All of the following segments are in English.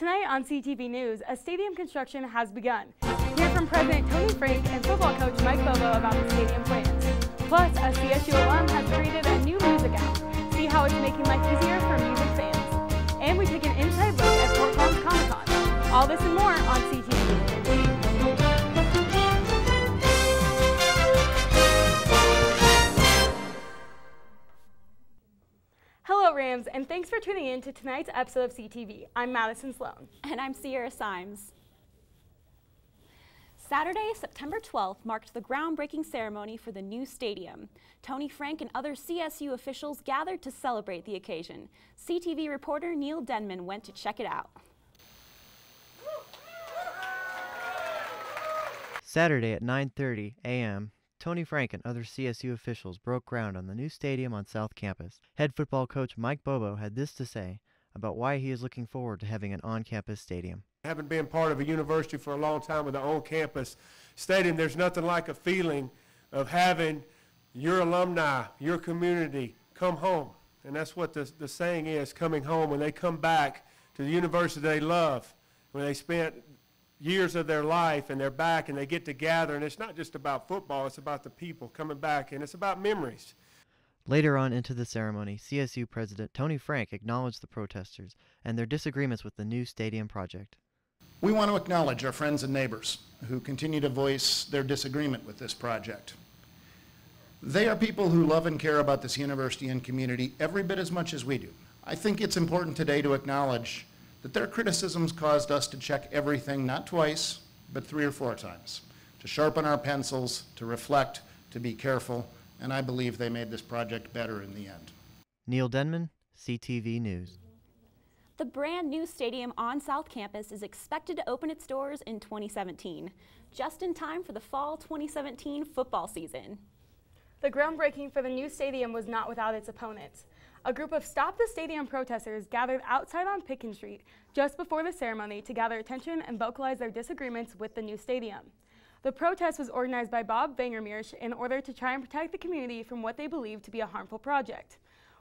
Tonight on CTV News, a stadium construction has begun. Hear from President Tony Frank and football coach Mike Bobo about the stadium plans. Plus, a CSU alum has created a new music app. See how it's making life easier for music fans. And we take an inside look at Fort Collins Comic-Con. All this and more on CTV News. Hello Rams, and thanks for tuning in to tonight's episode of CTV. I'm Madison Sloan. And I'm Sierra Cymes. Saturday, September 12th marked the groundbreaking ceremony for the new stadium. Tony Frank and other CSU officials gathered to celebrate the occasion. CTV reporter Neall Denman went to check it out. Saturday at 9:30 a.m., Tony Frank and other CSU officials broke ground on the new stadium on South Campus. Head football coach Mike Bobo had this to say about why he is looking forward to having an on-campus stadium. Having been part of a university for a long time with an on-campus stadium, there's nothing like a feeling of having your alumni, your community come home. And that's what the saying is, coming home. When they come back to the university they love, when they spent years of their life and they're back and they get to gather, and it's not just about football, it's about the people coming back, and it's about memories. Later on into the ceremony, CSU President Tony Frank acknowledged the protesters and their disagreements with the new stadium project. We want to acknowledge our friends and neighbors who continue to voice their disagreement with this project. They are people who love and care about this university and community every bit as much as we do. I think it's important today to acknowledge that their criticisms caused us to check everything not twice, but 3 or 4 times, to sharpen our pencils, to reflect, to be careful, and I believe they made this project better in the end. Neall Denman, CTV News. The brand new stadium on South Campus is expected to open its doors in 2017, just in time for the fall 2017 football season. The groundbreaking for the new stadium was not without its opponents. A group of Stop the Stadium protesters gathered outside on Pitkin Street just before the ceremony to gather attention and vocalize their disagreements with the new stadium. The protest was organized by Bob Vangermeersch in order to try and protect the community from what they believe to be a harmful project.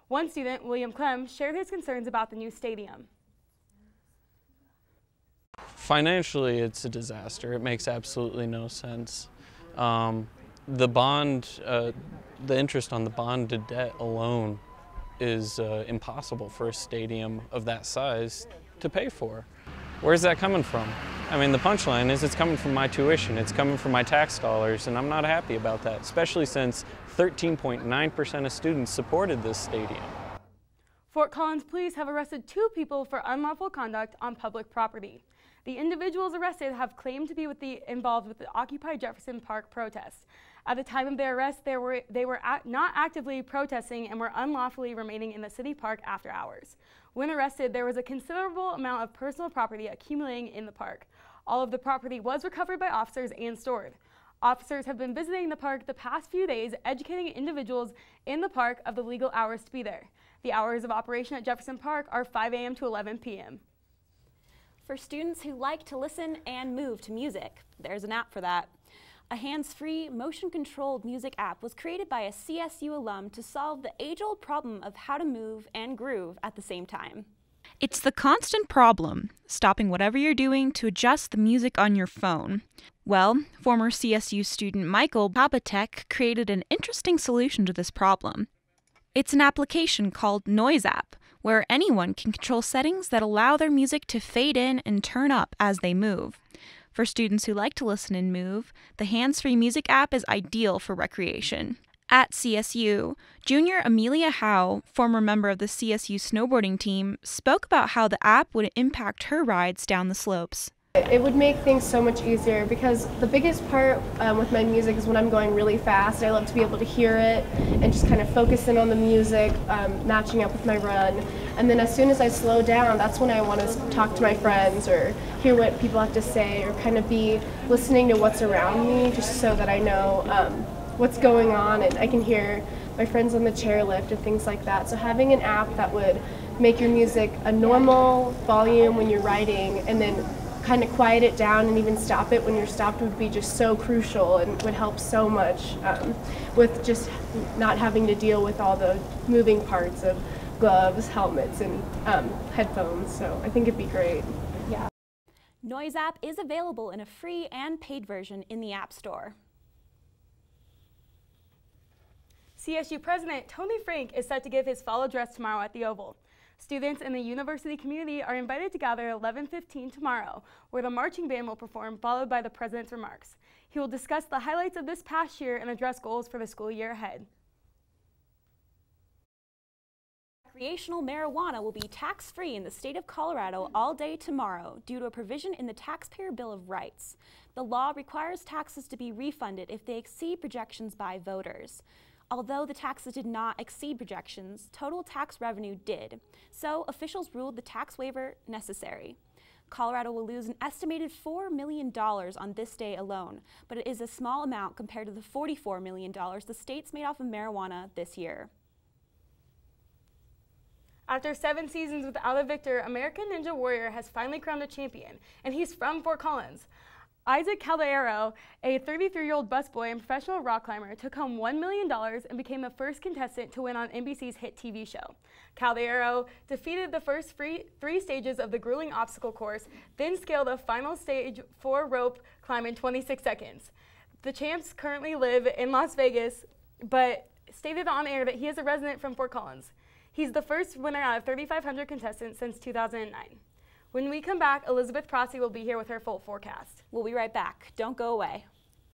One student, William Clem, shared his concerns about the new stadium. Financially, it's a disaster. It makes absolutely no sense. The bond, the interest on the bonded debt alone is impossible for a stadium of that size to pay for. Where's that coming from? I mean, the punchline is it's coming from my tuition, it's coming from my tax dollars, and I'm not happy about that, especially since 13.9% of students supported this stadium. Fort Collins police have arrested 2 people for unlawful conduct on public property. The individuals arrested have claimed to be involved with the Occupy Jefferson Park protest. At the time of their arrest, they were not actively protesting and were unlawfully remaining in the city park after hours. When arrested, there was a considerable amount of personal property accumulating in the park. All of the property was recovered by officers and stored. Officers have been visiting the park the past few days, educating individuals in the park of the legal hours to be there. The hours of operation at Jefferson Park are 5 a.m. to 11 p.m. For students who like to listen and move to music, there's an app for that. A hands-free, motion-controlled music app was created by a CSU alum to solve the age-old problem of how to move and groove at the same time. It's the constant problem, stopping whatever you're doing to adjust the music on your phone. Well, former CSU student Michael Papatek created an interesting solution to this problem. It's an application called Noise App, where anyone can control settings that allow their music to fade in and turn up as they move. For students who like to listen and move, the hands-free music app is ideal for recreation. At CSU, junior Amelia Howe, former member of the CSU snowboarding team, spoke about how the app would impact her rides down the slopes. It would make things so much easier because the biggest part with my music is when I'm going really fast. I love to be able to hear it and just kind of focus in on the music, matching up with my run. And then as soon as I slow down, that's when I want to talk to my friends or hear what people have to say or kind of be listening to what's around me just so that I know what's going on and I can hear my friends on the chairlift and things like that. So having an app that would make your music a normal volume when you're riding and then kind of quiet it down and even stop it when you're stopped would be just so crucial and would help so much with just not having to deal with all the moving parts of gloves, helmets, and headphones. So I think it'd be great. Yeah, Noise app is available in a free and paid version in the App Store. CSU President Tony Frank is set to give his fall address tomorrow at the Oval. Students in the university community are invited to gather at 11:15 tomorrow, where the marching band will perform, followed by the president's remarks. He will discuss the highlights of this past year and address goals for the school year ahead. Recreational marijuana will be tax-free in the state of Colorado all day tomorrow due to a provision in the Taxpayer Bill of Rights. The law requires taxes to be refunded if they exceed projections by voters. Although the taxes did not exceed projections, total tax revenue did, so officials ruled the tax waiver necessary. Colorado will lose an estimated $4 million on this day alone, but it is a small amount compared to the $44 million the state's made off of marijuana this year. After 7 seasons without a victor, American Ninja Warrior has finally crowned a champion, and he's from Fort Collins. Isaac Caldeiro, a 33-year-old busboy and professional rock climber, took home $1 million and became the first contestant to win on NBC's hit TV show. Caldeiro defeated the first 3 stages of the grueling obstacle course, then scaled the final stage 4 rope climb in 26 seconds. The champs currently live in Las Vegas, but stated on air that he is a resident from Fort Collins. He's the first winner out of 3,500 contestants since 2009. When we come back, Elizabeth Prosty will be here with her full forecast. We'll be right back. Don't go away.